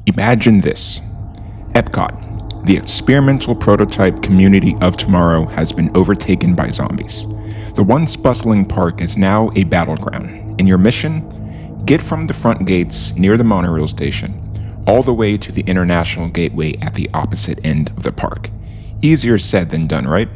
Imagine this. EPCOT, the experimental prototype community of tomorrow, has been overtaken by zombies. The once bustling park is now a battleground, and your mission? Get from the front gates near the monorail station all the way to the international gateway at the opposite end of the park. Easier said than done, right?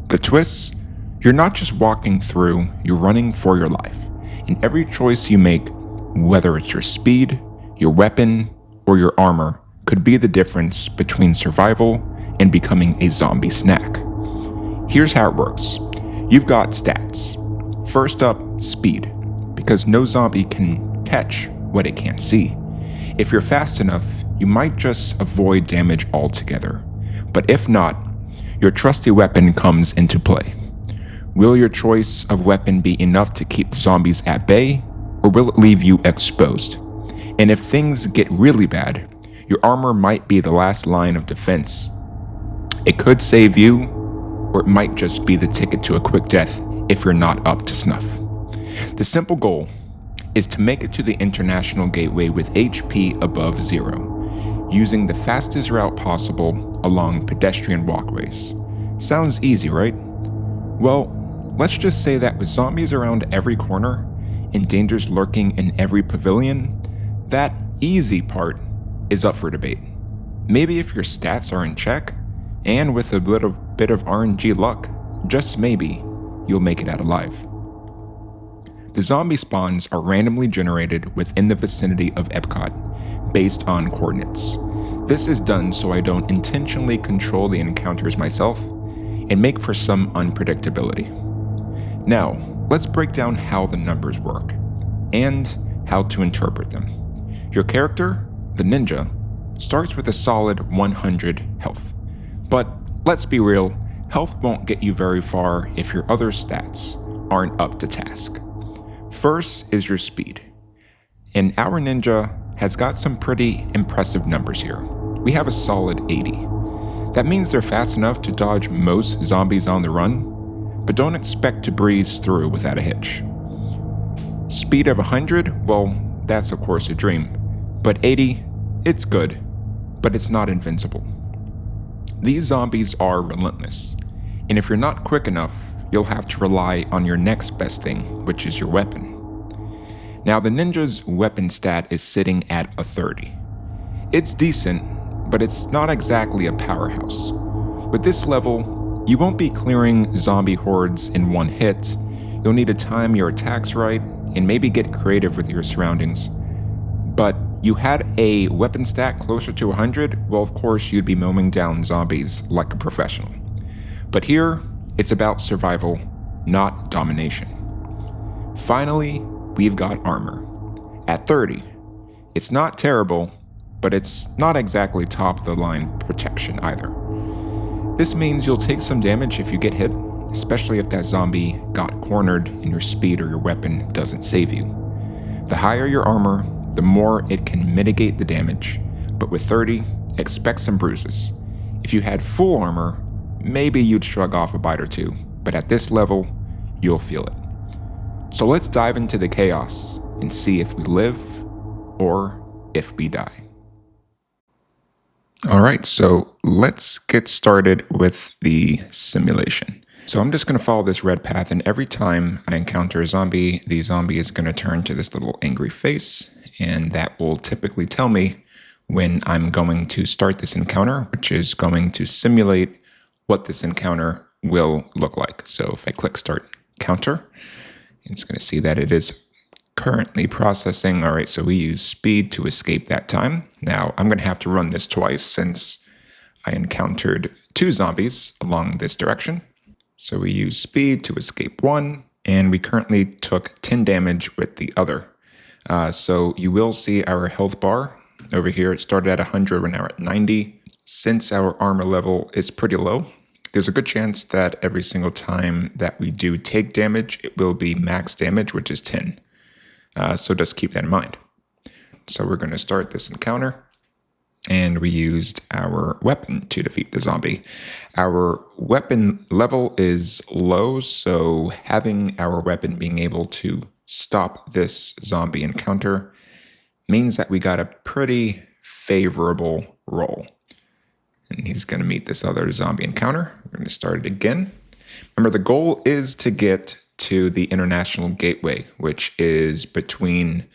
The twists? You're not just walking through, you're running for your life. And every choice you make, whether it's your speed, your weapon, or your armor, could be the difference between survival and becoming a zombie snack. Here's how it works. You've got stats. First up, speed, because no zombie can catch what it can't see. If you're fast enough, you might just avoid damage altogether. But if not, your trusty weapon comes into play. Will your choice of weapon be enough to keep the zombies at bay, or will it leave you exposed? And if things get really bad, your armor might be the last line of defense. It could save you, or it might just be the ticket to a quick death if you're not up to snuff. The simple goal is to make it to the international gateway with HP above 0, using the fastest route possible along pedestrian walkways. Sounds easy, right? Well, let's just say that with zombies around every corner and dangers lurking in every pavilion, that easy part is up for debate. Maybe if your stats are in check, and with a little bit of RNG luck, just maybe, you'll make it out alive. The zombie spawns are randomly generated within the vicinity of EPCOT, based on coordinates. This is done so I don't intentionally control the encounters myself, and make for some unpredictability. Now, let's break down how the numbers work, and how to interpret them. Your character, the ninja, starts with a solid 100 health. But let's be real, health won't get you very far if your other stats aren't up to task. First is your speed. And our ninja has got some pretty impressive numbers here. We have a solid 80. That means they're fast enough to dodge most zombies on the run, but don't expect to breeze through without a hitch. Speed of 100, well, that's of course a dream. But 80, it's good, but it's not invincible. These zombies are relentless, and if you're not quick enough, you'll have to rely on your next best thing, which is your weapon. Now, the ninja's weapon stat is sitting at a 30. It's decent, but it's not exactly a powerhouse. With this level, you won't be clearing zombie hordes in one hit. You'll need to time your attacks right, and maybe get creative with your surroundings. But you had a weapon stat closer to 100, well, of course, you'd be mowing down zombies like a professional. But here, it's about survival, not domination. Finally, we've got armor. At 30, it's not terrible, but it's not exactly top of the line protection either. This means you'll take some damage if you get hit, especially if that zombie got cornered and your speed or your weapon doesn't save you. The higher your armor, the more it can mitigate the damage, but with 30, expect some bruises. If you had full armor, maybe you'd shrug off a bite or two, but at this level, you'll feel it. So let's dive into the chaos and see if we live or if we die. Alright, so let's get started with the simulation. So I'm just going to follow this red path, and every time I encounter a zombie, the zombie is going to turn to this little angry face, and that will typically tell me when I'm going to start this encounter, which is going to simulate what this encounter will look like. So if I click start counter, it's going to see that it is currently processing. All right, so we use speed to escape that time. Now I'm going to have to run this twice since I encountered 2 zombies along this direction. So we use speed to escape 1, and we currently took 10 damage with the other. So you will see our health bar over here. It started at 100, we're now at 90. Since our armor level is pretty low, there's a good chance that every single time that we do take damage, it will be max damage, which is 10. So just keep that in mind. So we're going to start this encounter, and we used our weapon to defeat the zombie. Our weapon level is low, so having our weapon being able to stop this zombie encounter means that we got a pretty favorable roll. And he's going to meet this other zombie encounter. We're going to start it again. Remember, the goal is to get to the international gateway, which is between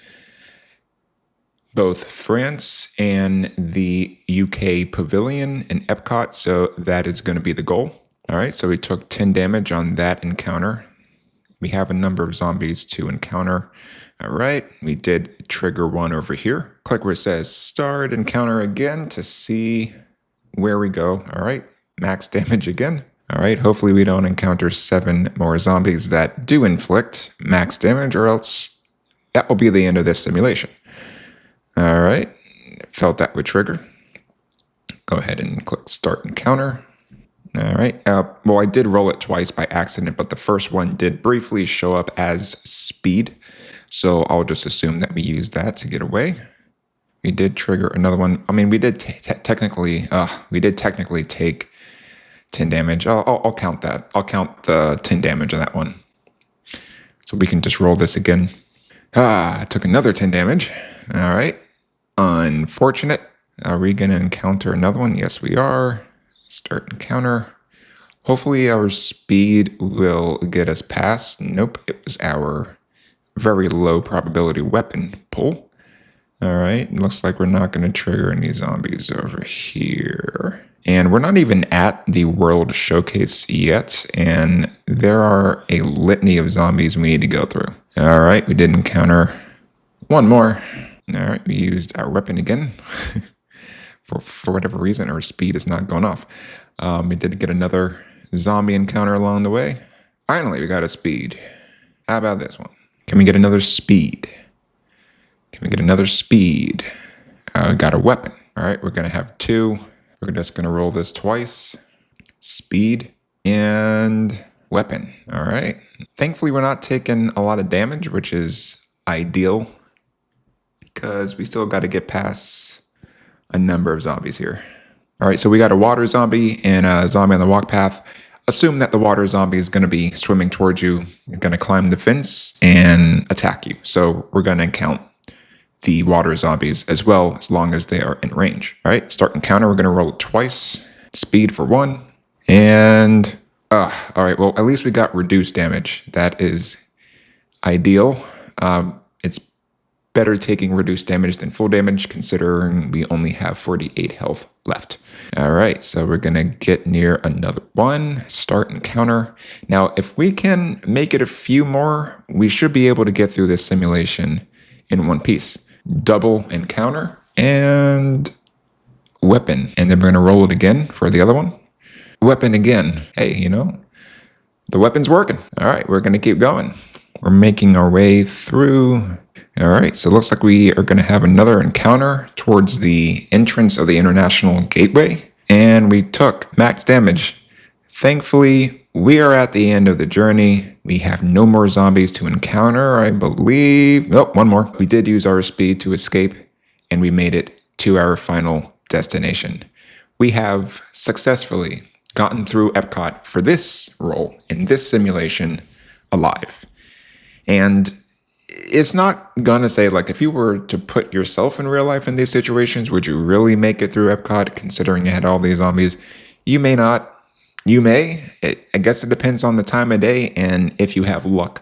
both France and the UK pavilion in EPCOT. So that is going to be the goal. All right, so we took 10 damage on that encounter. We have a number of zombies to encounter. All right, we did trigger one over here. Click where it says start encounter again to see where we go. All right, max damage again. All right, hopefully we don't encounter 7 more zombies that do inflict max damage, or else that will be the end of this simulation. All right, felt that would trigger. Go ahead and click start encounter. All right, well, I did roll it twice by accident, but the first one did briefly show up as speed. So I'll just assume that we used that to get away. We did trigger another one. I mean, we did technically take 10 damage. I'll count that. I'll count the 10 damage on that one. So we can just roll this again. I took another 10 damage. All right. Unfortunate. Are we going to encounter another one? Yes, we are. Start encounter. Hopefully our speed will get us past. Nope. It was our very low probability weapon pull. All right. Looks like we're not going to trigger any zombies over here. And we're not even at the World Showcase yet, and there are a litany of zombies we need to go through. All right, we did encounter one more. All right, we used our weapon again. For whatever reason, our speed is not going off. We did get another zombie encounter along the way. Finally, we got a speed. How about this one? Can we get another speed? Can we get another speed? We got a weapon. All right, we're going to have 2. We're just going to roll this twice. Speed and weapon. All right. Thankfully, we're not taking a lot of damage, which is ideal because we still got to get past a number of zombies here. All right, so we got a water zombie and a zombie on the walk path. Assume that the water zombie is going to be swimming towards you, going to climb the fence and attack you. So we're going to count the water zombies as well, as long as they are in range. All right, start encounter. We're going to roll it twice. Speed for 1. And, all right, well, at least we got reduced damage. That is ideal. It's better taking reduced damage than full damage, considering we only have 48 health left. All right, so we're going to get near another one. Start encounter. Now, if we can make it a few more, we should be able to get through this simulation in one piece. Double encounter and weapon. And then we're going to roll it again for the other one. Weapon again. Hey, you know, the weapon's working. All right, we're going to keep going. We're making our way through. All right, so it looks like we are going to have another encounter towards the entrance of the international gateway. And we took max damage. Thankfully, we are at the end of the journey. We have no more zombies to encounter, I believe. Nope, one more. We did use our speed to escape, and we made it to our final destination. We have successfully gotten through EPCOT for this role in this simulation alive. And it's not gonna say, like, if you were to put yourself in real life in these situations, would you really make it through EPCOT, considering you had all these zombies? You may not. You may. I guess it depends on the time of day and if you have luck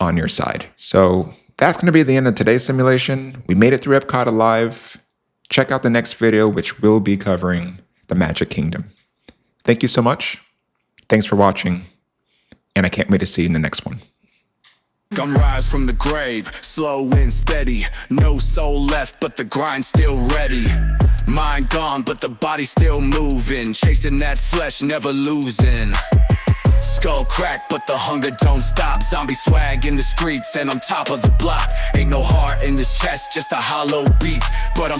on your side. So that's going to be the end of today's simulation. We made it through EPCOT alive. Check out the next video, which will be covering the Magic Kingdom. Thank you so much. Thanks for watching, and I can't wait to see you in the next one. I'm rise from the grave, slow and steady. No soul left, but the grind still ready. Mind gone, but the body still moving. Chasing that flesh, never losing. Skull crack, but the hunger don't stop. Zombie swag in the streets, and I'm top of the block. Ain't no heart in this chest, just a hollow beat. But I'm